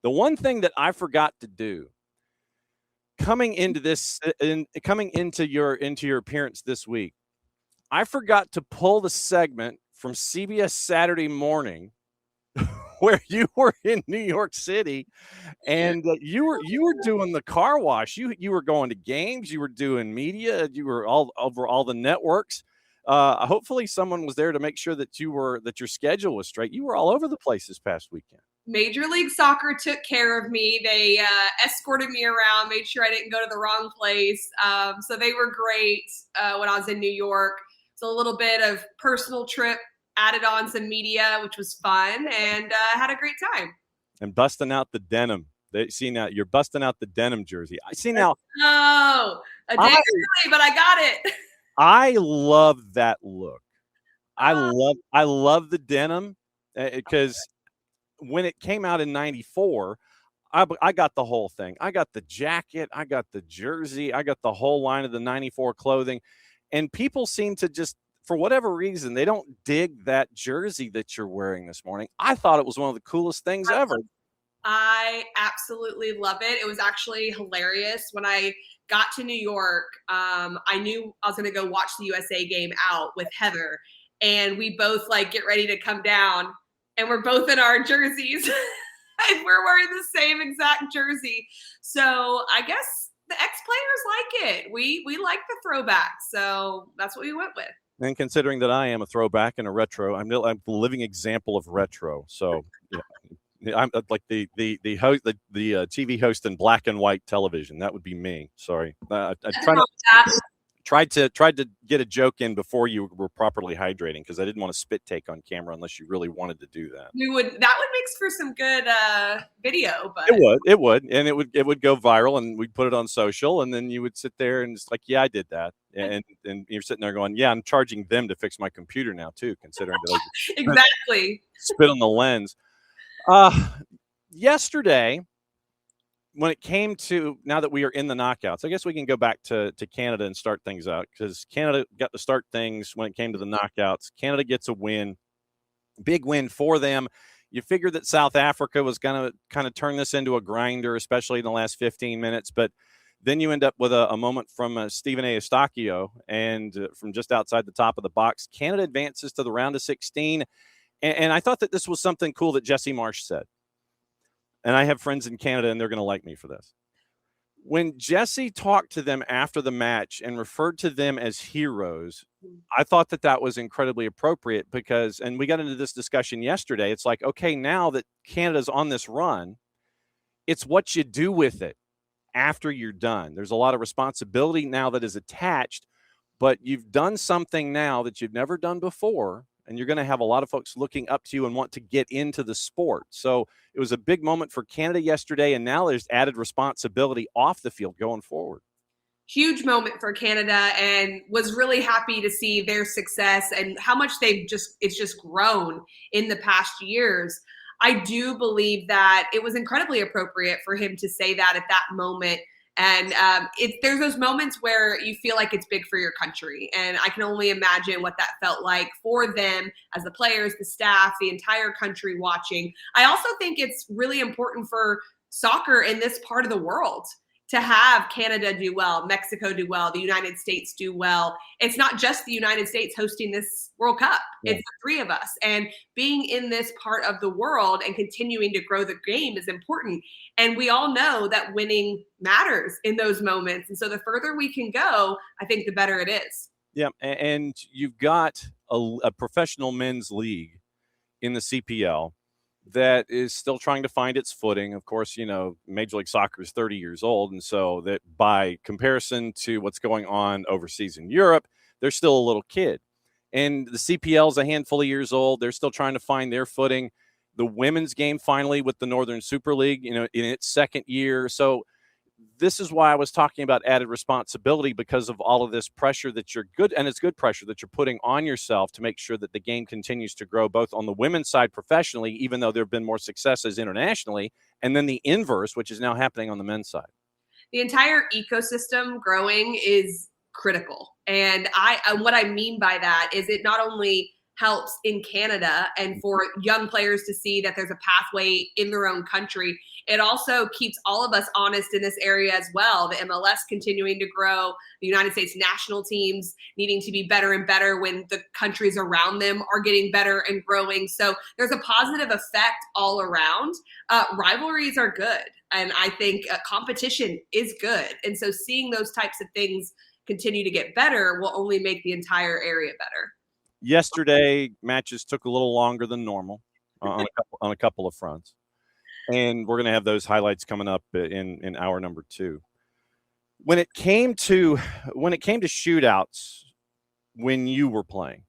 The one thing that I forgot to do coming into your appearance this week, I forgot to pull the segment from CBS Saturday Morning where you were in New York City, and you were doing the car wash. You were going to games. You were doing media. You were all over all the networks. Hopefully, someone was there to make sure that your schedule was straight. You were all over the place this past weekend. Major League Soccer took care of me. They escorted me around, made sure I didn't go to the wrong place. So they were great when I was in New York. So a little bit of personal trip, added on some media, which was fun, and had a great time. And busting out the denim. See now, you're busting out the denim jersey. I see now. Oh, a day early, but I got it. I love that look. I love the denim because when it came out in '94, I got the whole thing. I got the jacket, I got the jersey, I got the whole line of the '94 clothing, and people seem to just, for whatever reason, they don't dig that jersey that you're wearing this morning. I thought it was one of the coolest things ever. I absolutely love it. It was actually hilarious. When I got to New York, I knew I was going to go watch the USA game out with Heather, and we both get ready to come down, and we're both in our jerseys, and we're wearing the same exact jersey. So I guess the ex-players like it. We like the throwback, so that's what we went with. And considering that I am a throwback and a retro, I'm the living example of retro. So yeah. I'm like the host, the TV host in black and white television. That would be me. Sorry, I tried to get a joke in before you were properly hydrating because I didn't want to spit take on camera unless you really wanted to do that. That would make for some good video, but it would, and it would go viral, and we'd put it on social, and then you would sit there and it's like, yeah, I did that, and you're sitting there going, yeah, I'm charging them to fix my computer now too, considering that exactly spit on the lens. Yesterday, when it came to, now that we are in the knockouts, I guess we can go back to Canada and start things out because Canada got to start things when it came to the knockouts. Canada gets a win, big win for them. You figured that South Africa was going to kind of turn this into a grinder, especially in the last 15 minutes. But then you end up with a moment from Stephen A. Eustachio, and from just outside the top of the box, Canada advances to the round of 16. And I thought that this was something cool that Jesse Marsh said. And I have friends in Canada, and they're going to like me for this. When Jesse talked to them after the match and referred to them as heroes, I thought that that was incredibly appropriate because, and we got into this discussion yesterday, it's like, okay, now that Canada's on this run, it's what you do with it after you're done. There's a lot of responsibility now that is attached, but you've done something now that you've never done before. And you're going to have a lot of folks looking up to you and want to get into the sport. So it was a big moment for Canada yesterday, and now there's added responsibility off the field going forward. Huge moment for Canada, and was really happy to see their success and how much it's just grown in the past years. I do believe that it was incredibly appropriate for him to say that at that moment. And there's those moments where you feel like it's big for your country. And I can only imagine what that felt like for them as the players, the staff, the entire country watching. I also think it's really important for soccer in this part of the world to have Canada do well, Mexico do well, the United States do well. It's not just the United States hosting this World Cup. Yeah. It's the three of us. And being in this part of the world and continuing to grow the game is important. And we all know that winning matters in those moments. And so the further we can go, I think the better it is. Yeah, and you've got a professional men's league in the CPL that is still trying to find its footing. Of course, Major League Soccer is 30 years old, and so that by comparison to what's going on overseas in Europe, they're still a little kid. And the CPL is a handful of years old. They're still trying to find their footing. The women's game finally with the Northern Super League, in its second year. So this is why I was talking about added responsibility, because of all of this pressure that you're good, and it's good pressure that you're putting on yourself to make sure that the game continues to grow, both on the women's side professionally, even though there have been more successes internationally, and then the inverse, which is now happening on the men's side. The entire ecosystem growing is critical. And what I mean by that is it not only helps in Canada, and for young players to see that there's a pathway in their own country. It also keeps all of us honest in this area as well. The MLS continuing to grow, the United States national teams needing to be better and better when the countries around them are getting better and growing. So there's a positive effect all around. Rivalries are good, and I think competition is good. And so seeing those types of things continue to get better will only make the entire area better. Yesterday, matches took a little longer than normal on a couple of fronts. And we're going to have those highlights coming up in hour number 2. When it came to shootouts, when you were playing,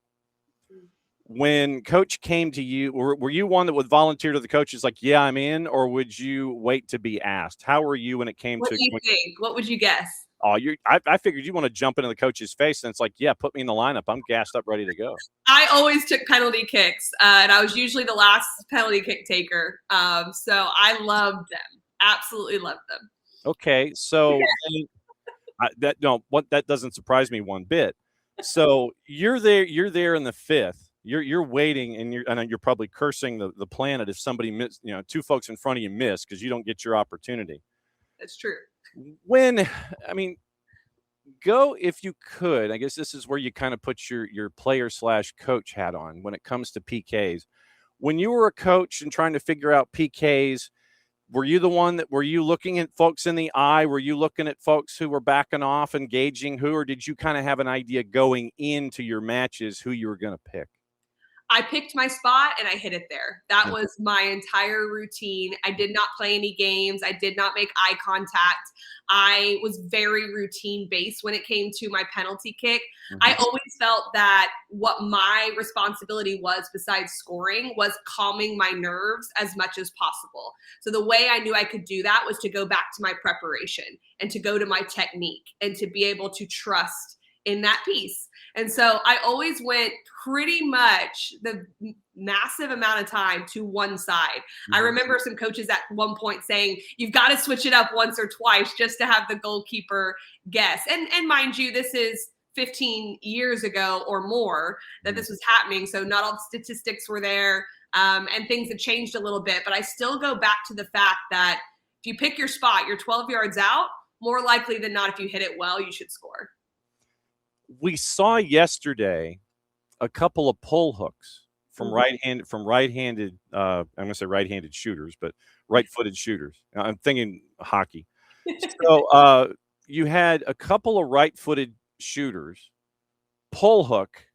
when coach came to you, were you one that would volunteer to the coaches like, yeah, I'm in, or would you wait to be asked? How were you when it came What to? do you think? What would you guess? Oh, I figured you want to jump into the coach's face, and it's like, yeah, put me in the lineup. I'm gassed up, ready to go. I always took penalty kicks, and I was usually the last penalty kick taker. So I loved them. Absolutely loved them. Okay, so that doesn't surprise me one bit. So you're there in the 5th. You're waiting, and you're probably cursing the planet if somebody missed, 2 folks in front of you miss because you don't get your opportunity. That's true. Go if you could. I guess this is where you kind of put your player/coach hat on when it comes to PKs. When you were a coach and trying to figure out PKs, were you looking at folks in the eye? Were you looking at folks who were backing off, engaging who, or did you kind of have an idea going into your matches who you were going to pick? I picked my spot and I hit it there. That was my entire routine. I did not play any games. I did not make eye contact. I was very routine based when it came to my penalty kick. I always felt that what my responsibility was besides scoring was calming my nerves as much as possible. So the way I knew I could do that was to go back to my preparation and to go to my technique and to be able to trust in that piece. And so I always went pretty much the massive amount of time to one side. I remember some coaches at one point saying, you've got to switch it up once or twice just to have the goalkeeper guess. And mind you, this is 15 years ago or more that this was happening. So not all the statistics were there, and things had changed a little bit. But I still go back to the fact that if you pick your spot, you're 12 yards out, more likely than not, if you hit it well, you should score. We saw yesterday a couple of pull hooks from right-handed. I'm going to say right-handed shooters, but right-footed shooters. I'm thinking hockey. So you had a couple of right-footed shooters pull hook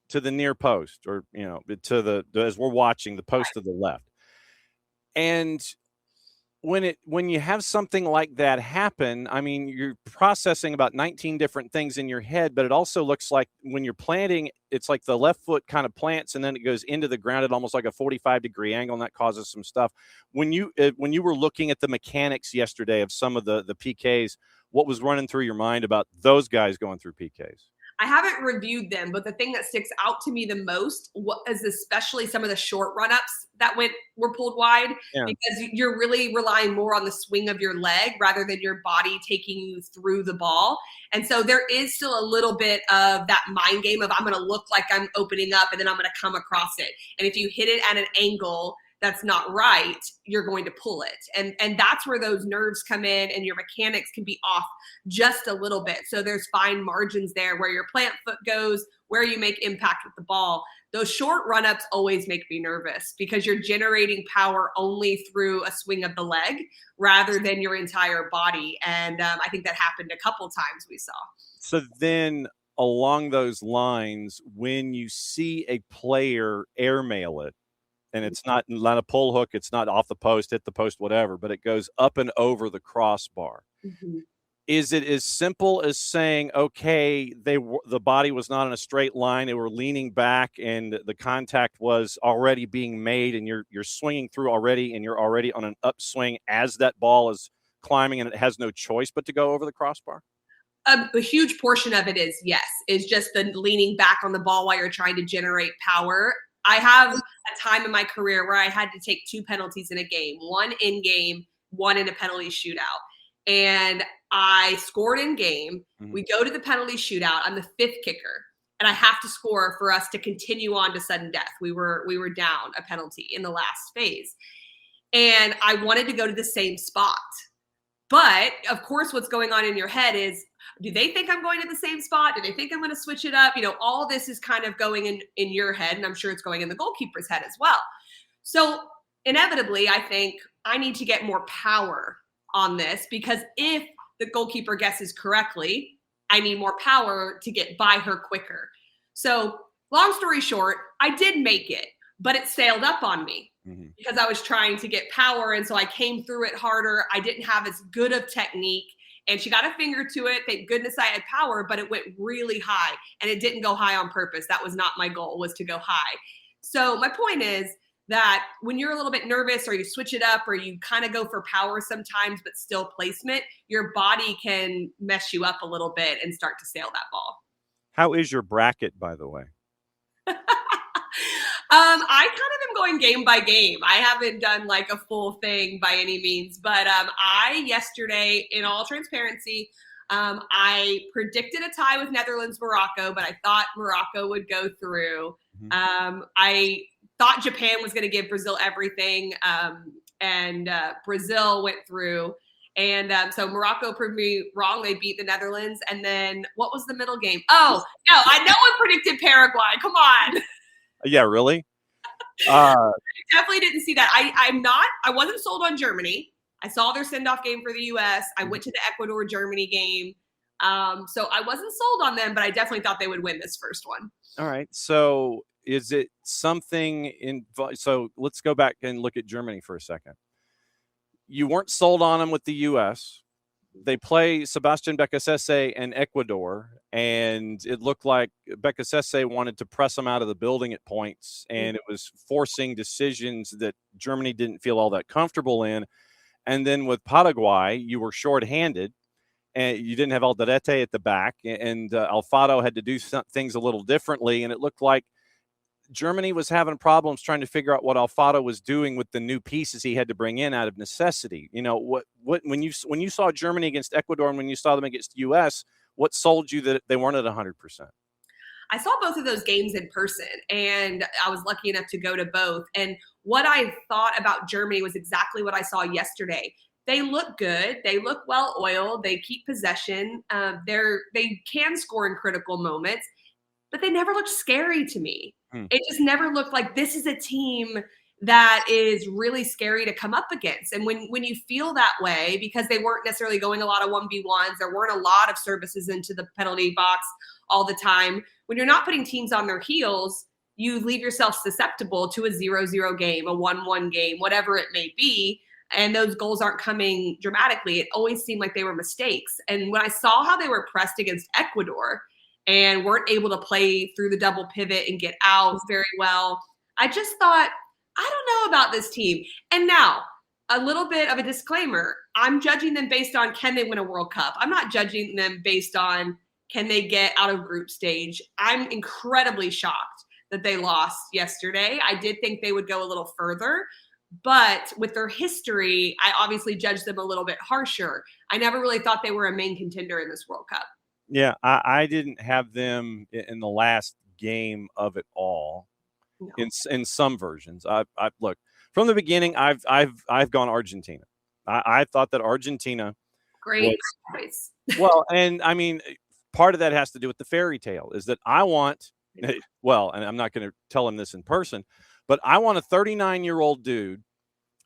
to the near post, or to the as we're watching the post to the left, and when you have something like that happen, I mean, you're processing about 19 different things in your head, but it also looks like when you're planting, it's like the left foot kind of plants and then it goes into the ground at almost like a 45-degree angle, and that causes some stuff. When you were looking at the mechanics yesterday of some of the PKs, what was running through your mind about those guys going through PKs? I haven't reviewed them, but the thing that sticks out to me the most is especially some of the short run-ups that were pulled wide, because you're really relying more on the swing of your leg rather than your body taking you through the ball. And so there is still a little bit of that mind game of I'm going to look like I'm opening up and then I'm going to come across it. And if you hit it at an angle that's not right, you're going to pull it. And that's where those nerves come in, and your mechanics can be off just a little bit. So there's fine margins there where your plant foot goes, where you make impact with the ball. Those short run-ups always make me nervous because you're generating power only through a swing of the leg rather than your entire body. And I think that happened a couple times we saw. So then along those lines, when you see a player airmail it, and it's not a pull hook, it's not off the post, hit the post, whatever, but it goes up and over the crossbar. Is it as simple as saying, okay, the body was not in a straight line, they were leaning back, and the contact was already being made, and you're swinging through already, and you're already on an upswing as that ball is climbing, and it has no choice but to go over the crossbar? A huge portion of it is just the leaning back on the ball while you're trying to generate power. I have a time in my career where I had to take 2 penalties in a game, one in game, one in a penalty shootout. And I scored in game. We go to the penalty shootout. I'm the 5th kicker. and I have to score for us to continue on to sudden death. We were down a penalty in the last phase. And I wanted to go to the same spot. But of course, what's going on in your head is, do they think I'm going to the same spot? Do they think I'm going to switch it up? All this is kind of going in your head, and I'm sure it's going in the goalkeeper's head as well. So inevitably, I think I need to get more power on this, because if the goalkeeper guesses correctly, I need more power to get by her quicker. So long story short, I did make it, but it sailed up on me because I was trying to get power. And so I came through it harder. I didn't have as good of technique, and she got a finger to it. Thank goodness I had power, but it went really high, and it didn't go high on purpose. That was not my goal, was to go high. So my point is that when you're a little bit nervous, or you switch it up, or you kind of go for power sometimes, but still placement, your body can mess you up a little bit and start to sail that ball. How is your bracket, by the way? I kind of am going game by game. I haven't done like a full thing by any means, but I yesterday, in all transparency, I predicted a tie with Netherlands, Morocco, but I thought Morocco would go through. I thought Japan was going to give Brazil everything, and Brazil went through. And so Morocco proved me wrong. They beat the Netherlands. And then what was the middle game? Oh, no, no one predicted Paraguay. Come on. Yeah, really? I definitely didn't see that. I wasn't sold on Germany. I saw their send-off game for the US. I went to the Ecuador-Germany game. So I wasn't sold on them, but I definitely thought they would win this first one. All right. So is it something so let's go back and look at Germany for a second. You weren't sold on them with the US. They play Sebastian Becasese and Ecuador, and it looked like Becasese wanted to press them out of the building at points, and it was forcing decisions that Germany didn't feel all that comfortable in. And then with Paraguay, you were shorthanded, and you didn't have Alderete at the back, and Alfaro had to do things a little differently, and it looked like Germany was having problems trying to figure out what Alfaro was doing with the new pieces he had to bring in out of necessity. When you saw Germany against Ecuador and when you saw them against the US, what sold you that they weren't at 100%? I saw both of those games in person, and I was lucky enough to go to both. And what I thought about Germany was exactly what I saw yesterday. They look good. They look well oiled. They keep possession. They can score in critical moments, but they never looked scary to me. It just never looked like this is a team that is really scary to come up against. And when you feel that way, because they weren't necessarily going a lot of 1v1s, there weren't a lot of services into the penalty box all the time. When you're not putting teams on their heels, you leave yourself susceptible to a 0-0 game, a 1-1 game, whatever it may be. And those goals aren't coming dramatically. It always seemed like they were mistakes. And when I saw how they were pressed against Ecuador and weren't able to play through the double pivot and get out very well, I just thought, I don't know about this team. And now, a little bit of a disclaimer. I'm judging them based on, can they win a World Cup? I'm not judging them based on, can they get out of group stage? I'm incredibly shocked that they lost yesterday. I did think they would go a little further, but with their history, I obviously judged them a little bit harsher. I never really thought they were a main contender in this World Cup. Yeah, I didn't have them in the last game of it all. No. In some versions, I look from the beginning. I've gone Argentina. I thought that Argentina, great choice. Well, and I mean, part of that has to do with the fairy tale. Is that I want, well, and I'm not going to tell him this in person, but I want a 39-year-old dude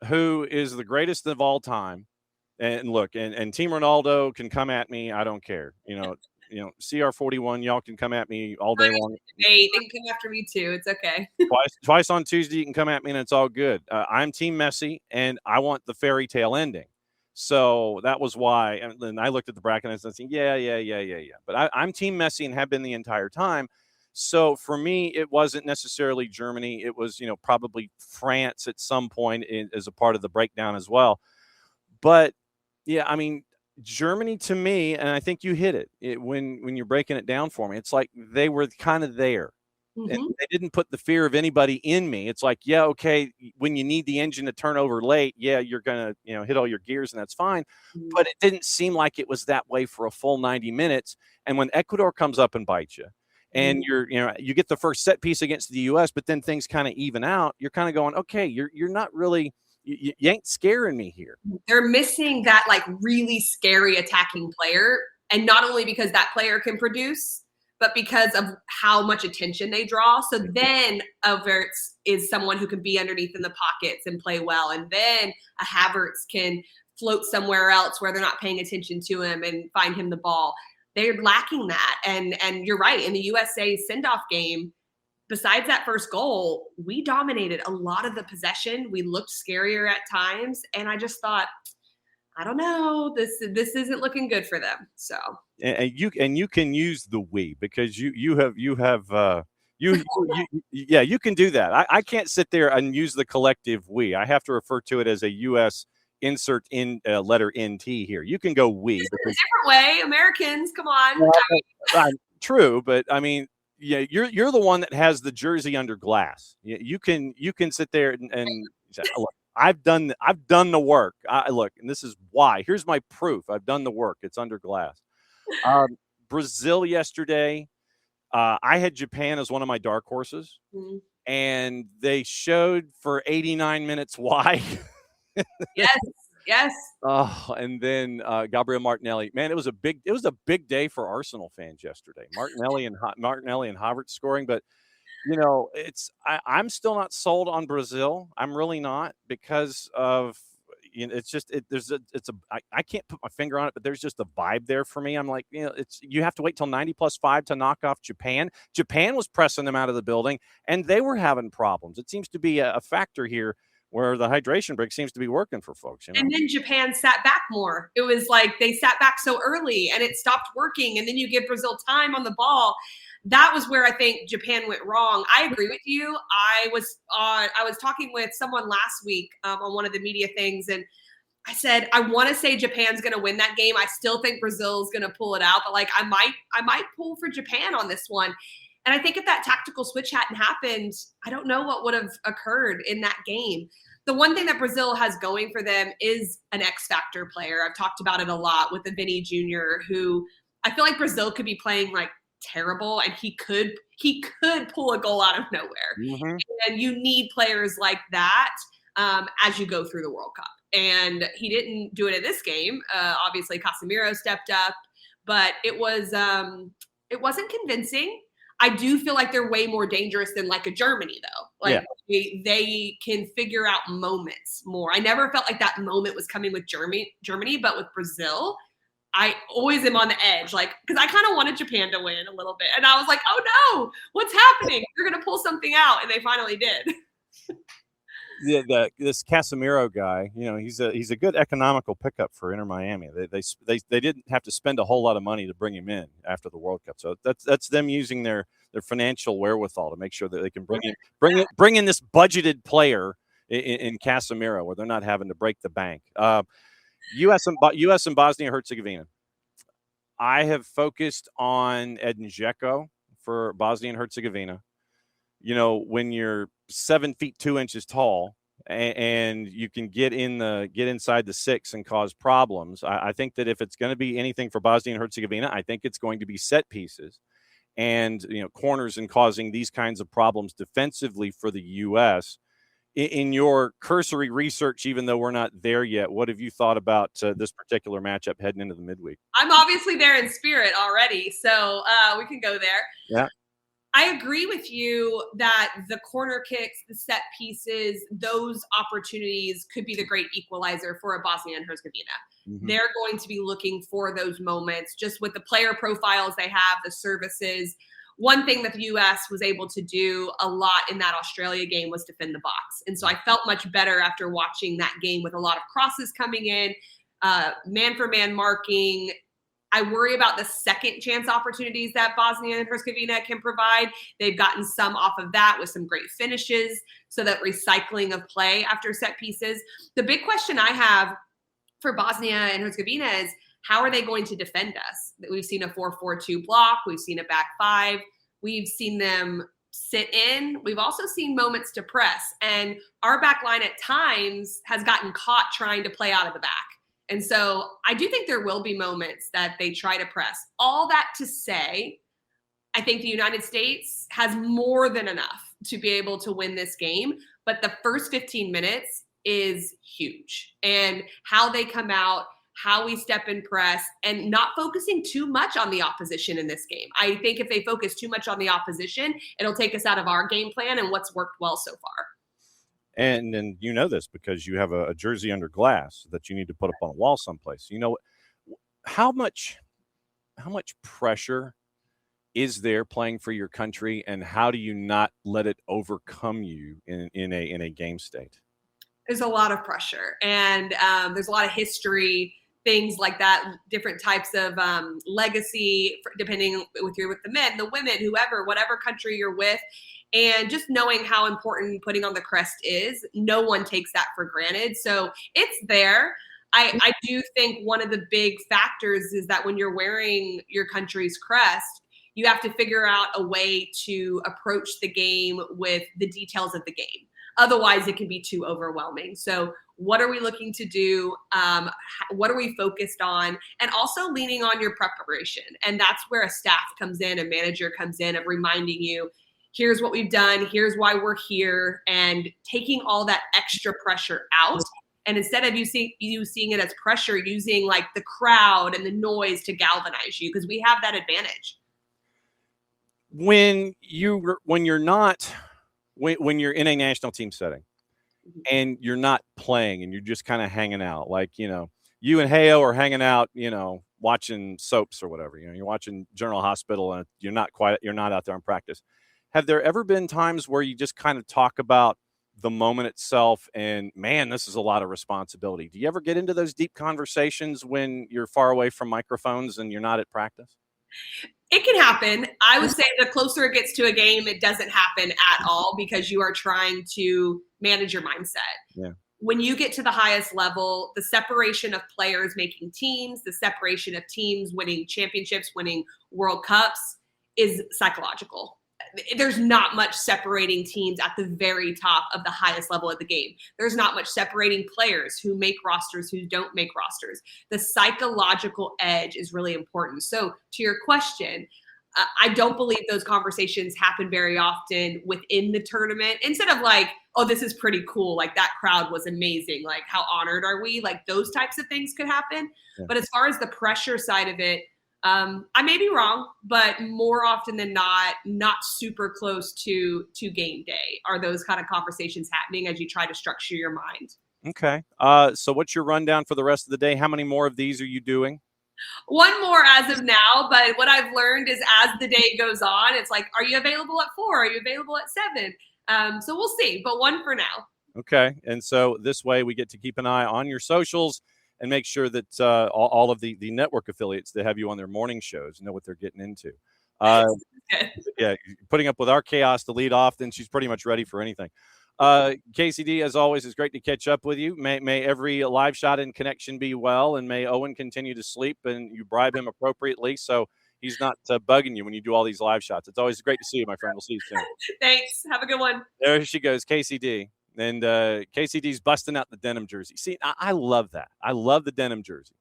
who is the greatest of all time. And look, and Team Ronaldo can come at me. I don't care. CR41, y'all can come at me all day long. They can come after me too. It's okay. Twice on Tuesday, you can come at me and it's all good. I'm Team Messi, and I want the fairy tale ending. So that was why. And then I looked at the bracket and I said, yeah. But I'm Team Messi and have been the entire time. So for me, it wasn't necessarily Germany. It was, probably France at some point as a part of the breakdown as well. But yeah, I mean, Germany to me, and I think you hit it when you're breaking it down for me, it's like they were kind of there. And they didn't put the fear of anybody in me. It's like, yeah, okay, when you need the engine to turn over late, yeah, you're going to, hit all your gears and that's fine. But it didn't seem like it was that way for a full 90 minutes. And when Ecuador comes up and bites you, and you get the first set piece against the US, but then things kind of even out. You're kind of going, okay, you're not really, you ain't scaring me here. They're missing that like really scary attacking player. And not only because that player can produce, but because of how much attention they draw. So then Havertz is someone who can be underneath in the pockets and play well. And then a Havertz can float somewhere else where they're not paying attention to him and find him the ball. They're lacking that. And you're right. In the USA send-off game, besides that first goal, we dominated a lot of the possession. We looked scarier at times. And I just thought, I don't know, this isn't looking good for them. So and you can use the we, because you have you can do that. I can't sit there and use the collective we. I have to refer to it as a U.S. insert in letter NT here. You can go we. Just in a different way. Americans, come on. True, but I mean, yeah, you're the one that has the jersey under glass. You can sit there and say, look, I've done the work. Look, and this is why. Here's my proof. I've done the work. It's under glass. Brazil yesterday. I had Japan as one of my dark horses, and they showed for 89 minutes why. Yes. Oh, and then Gabriel Martinelli. Man, it was a big day for Arsenal fans yesterday. Martinelli and Havertz scoring, but I'm still not sold on Brazil. I'm really not, because of it's just I can't put my finger on it, but there's just a vibe there for me. I'm like, you have to wait till 90+5 to knock off Japan. Japan was pressing them out of the building, and they were having problems. It seems to be a factor here where the hydration break seems to be working for folks. And then Japan sat back more. It was like they sat back so early and it stopped working. And then you give Brazil time on the ball. That was where I think Japan went wrong. I agree with you. I was talking with someone last week on one of the media things, and I said, I want to say Japan's going to win that game. I still think Brazil's going to pull it out, but like I might pull for Japan on this one. And I think if that tactical switch hadn't happened, I don't know what would have occurred in that game. The one thing that Brazil has going for them is an X factor player. I've talked about it a lot with the Vinny Jr., who I feel like Brazil could be playing like terrible, and he could pull a goal out of nowhere. Mm-hmm. And you need players like that as you go through the World Cup. And he didn't do it in this game. Obviously, Casemiro stepped up, but it wasn't convincing. I do feel like they're way more dangerous than like a Germany, though. Like they can figure out moments more. I never felt like that moment was coming with Germany, but with Brazil, I always am on the edge, like, because I kind of wanted Japan to win a little bit, and I was like, oh no, what's happening? They're gonna pull something out, and they finally did. Yeah, this Casemiro guy, he's a good economical pickup for Inter Miami. They didn't have to spend a whole lot of money to bring him in after the World Cup, so that's them using their financial wherewithal to make sure that they can bring in this budgeted player in Casemiro, where they're not having to break the bank. U.S. and Bosnia Herzegovina. I have focused on Edin Dzeko for Bosnia and Herzegovina. When you're 7 feet 2 inches tall and you can get inside the 6 and cause problems, I think that if it's going to be anything for Bosnia and Herzegovina, I think it's going to be set pieces and corners, and causing these kinds of problems defensively for the U.S. In your cursory research, even though we're not there yet, what have you thought about this particular matchup heading into the midweek? I'm obviously there in spirit already, so we can go there. Yeah. I agree with you that the corner kicks, the set pieces, those opportunities could be the great equalizer for a Bosnia and Herzegovina. Mm-hmm. They're going to be looking for those moments just with the player profiles they have, the services. One thing that the U.S. was able to do a lot in that Australia game was defend the box. And so I felt much better after watching that game with a lot of crosses coming in, man-for-man marking. I worry about the second chance opportunities that Bosnia and Herzegovina can provide. They've gotten some off of that with some great finishes, so that recycling of play after set pieces. The big question I have for Bosnia and Herzegovina is, how are they going to defend us? We've seen a 4-4-2 block. We've seen a back five. We've seen them sit in. We've also seen moments to press. And our back line at times has gotten caught trying to play out of the back. And so I do think there will be moments that they try to press. All that to say, I think the United States has more than enough to be able to win this game, but the first 15 minutes is huge. And how they come out, how we step in press, and not focusing too much on the opposition in this game. I think if they focus too much on the opposition, it'll take us out of our game plan and what's worked well so far. And then you know this because you have a jersey under glass that you need to put up on a wall someplace. You know, how much pressure is there playing for your country, and how do you not let it overcome you in a game state? There's a lot of pressure, and there's a lot of history, things like that, different types of legacy, depending if you're with the men, the women, whoever, whatever country you're with. And just knowing how important putting on the crest is, no one takes that for granted. So it's there. I do think one of the big factors is that when you're wearing your country's crest, you have to figure out a way to approach the game with the details of the game. Otherwise, it can be too overwhelming. So what are we looking to do? What are we focused on? And also leaning on your preparation. And that's where a staff comes in, a manager comes in of reminding you, here's what we've done, here's why we're here, and taking all that extra pressure out. And instead of you seeing it as pressure, using like the crowd and the noise to galvanize you, because we have that advantage. When you're in a national team setting and you're not playing and you're just kind of hanging out, like, you know, you and Heyo are hanging out, you know, watching soaps or whatever, you know, you're watching General Hospital and you're not out there in practice. Have there ever been times where you just kind of talk about the moment itself and, man, this is a lot of responsibility? Do you ever get into those deep conversations when you're far away from microphones and you're not at practice? It can happen. I would say the closer it gets to a game, it doesn't happen at all because you are trying to manage your mindset. Yeah. When you get to the highest level, the separation of players making teams, the separation of teams winning championships, winning World Cups is psychological. There's not much separating teams at the very top of the highest level of the game. There's not much separating players who make rosters, who don't make rosters. The psychological edge is really important. So to your question, I don't believe those conversations happen very often within the tournament. Instead of like, oh, this is pretty cool, like that crowd was amazing, like how honored are we? Like those types of things could happen. Yeah. But as far as the pressure side of it, I may be wrong, but more often than not super close to game day are those kind of conversations happening as you try to structure your mind. Okay. So what's your rundown for the rest of the day? How many more of these are you doing? One more as of now, but what I've learned is as the day goes on, it's like, are you available at 4? Are you available at 7? So we'll see, but one for now. Okay. And so this way we get to keep an eye on your socials and make sure that all of the network affiliates that have you on their morning shows know what they're getting into. Yeah, putting up with our chaos to lead off, then she's pretty much ready for anything. Kacey D, as always, it's great to catch up with you. May every live shot and connection be well, and may Owen continue to sleep and you bribe him appropriately so he's not bugging you when you do all these live shots. It's always great to see you, my friend. We'll see you soon. Thanks. Have a good one. There she goes, Kacey D. And Kacey D's busting out the denim jersey. See, I love that. I love the denim jersey.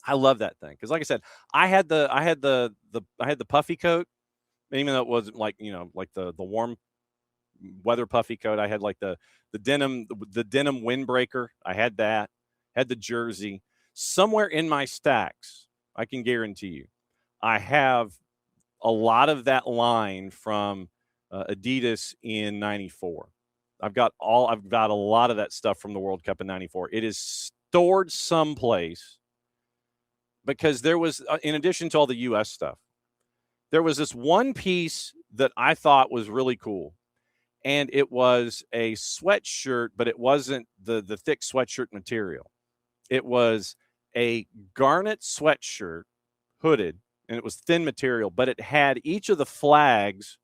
I love that thing because, like I said, I had the puffy coat, even though it wasn't like, you know, like the warm weather puffy coat. I had like the denim windbreaker. I had that. Had the jersey. Somewhere in my stacks, I can guarantee you, I have a lot of that line from Adidas in '94. I've got a lot of that stuff from the World Cup in '94. It is stored someplace because there was, in addition to all the U.S. stuff, there was this one piece that I thought was really cool. And it was a sweatshirt, but it wasn't the thick sweatshirt material. It was a garnet sweatshirt, hooded, and it was thin material, but it had each of the flags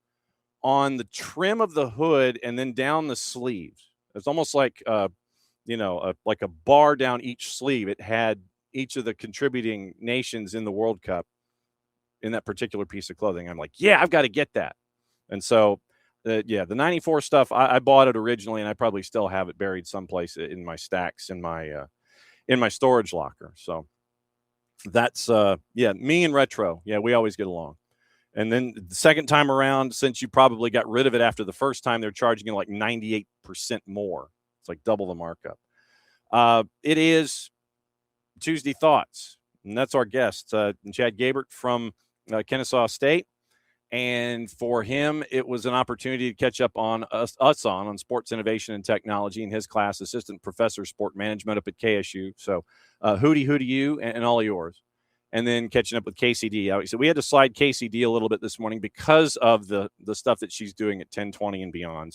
on the trim of the hood and then down the sleeves. It's almost like, like a bar down each sleeve. It had each of the contributing nations in the World Cup in that particular piece of clothing. I'm like, yeah, I've got to get that. And so, the '94 stuff, I bought it originally, and I probably still have it buried someplace in my stacks in my storage locker. So that's me and retro. Yeah, we always get along. And then the second time around, since you probably got rid of it after the first time, they're charging you like 98% more. It's like double the markup. It is Tuesday Thoughts, and that's our guest, Chad Gabert from Kennesaw State. And for him, it was an opportunity to catch up on us on sports innovation and technology in his class, assistant professor of sport management up at KSU. So hooty you and all yours. And then catching up with KCD. So we had to slide KCD a little bit this morning because of the stuff that she's doing at 1020 and beyond.